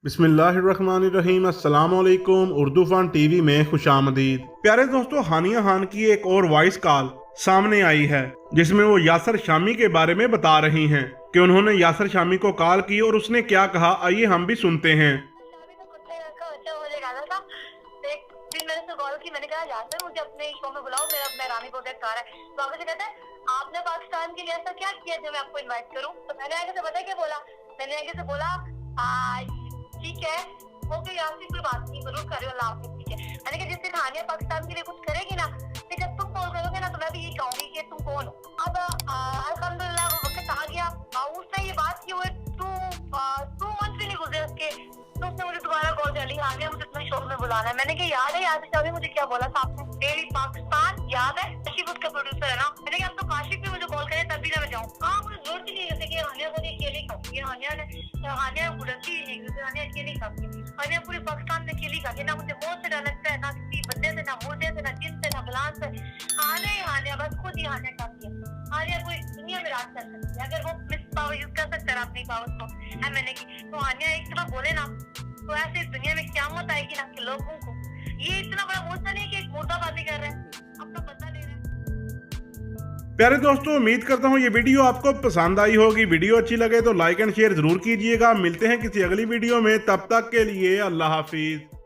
बिस्मिल्लाहिर्रहमानिर्रहीम। अस्सलाम वालेकुम। उर्दू फन टीवी में खुशामदीद। प्यारे दोस्तों, हानिया खान की एक और वॉइस कॉल सामने आई है जिसमें वो यासर शामी के बारे में बता रही हैं कि उन्होंने यासर शामी को कॉल की और उसने क्या कहा। आइए हम भी सुनते हैं। मैंने उसको कॉल की, मैंने कहा यासर मुझे अपने शो में बुलाओ, मेरा मेहरानी प्रोजेक्ट आ रहा है। तो आगे से कहता है आपने पाकिस्तान के लिए ऐसा क्या किया जो मैं आपको इनवाइट करूं। तो मैंने आगे से पता है क्या बोला, मैंने आगे से बोला ठीक है ओके यासर कोई बात नहीं, जरूर करो, अल्लाह हाफिज़, ठीक है। मैंने कहा जिस दिन हानिया पाकिस्तान के लिए कुछ करेगी ना, फिर जब तुम कॉल करोगे ना तो मैं भी यही कहूंगी कि तुम कौन हो। अब अल्हम्दुलिल्लाह वो वक्त आ गया, उसने ये बात की हुए 2 मंथ भी नहीं गुजरे उसके, तो उसने मुझे दोबारा कॉल कर ली, हानिया मुझे तुम्हें शो में बुलाना है। मैंने कहा याद है, याद है मुझे क्या बोला था आपने, डेली पाकिस्तान याद है, काशिफ उसका प्रोड्यूसर है ना। मैंने कहा अब तो काशिफ भी मुझे कॉल करे तब भी ना मैं जाऊँ। हाँ मुझे जरूरत ही नहीं है कि हानिया को अकेले खाऊंगी, हानिया बुढ़ती ही नहीं, हानिया अकेले खाती, हानिया पूरे पाकिस्तान में अकेली खाती, ना मुझे मौत से डर लगता है, ना किसी बंदे से, ना मुर्दे से, ना जिन से, ना बलान से। हानिया बस खुद ही हानिया खाती है। हानिया कोई दुनिया में राज कर सकती है अगर वो मिस पावर यूज कर सकता है अपनी पावर को, है मैंने की। तो हानिया एक तरफ बोले ना तो ऐसे इस दुनिया में क़यामत आएगी ना कि लोगों को ये इतना बड़ा मोर्चा नहीं है कि एक मुर्दाबादी कर रहे हैं, अब तो बदला ले रहे हैं। प्यारे दोस्तों, उम्मीद करता हूँ ये वीडियो आपको पसंद आई होगी। वीडियो अच्छी लगे तो लाइक एंड शेयर जरूर कीजिएगा। मिलते हैं किसी अगली वीडियो में, तब तक के लिए अल्लाह हाफिज।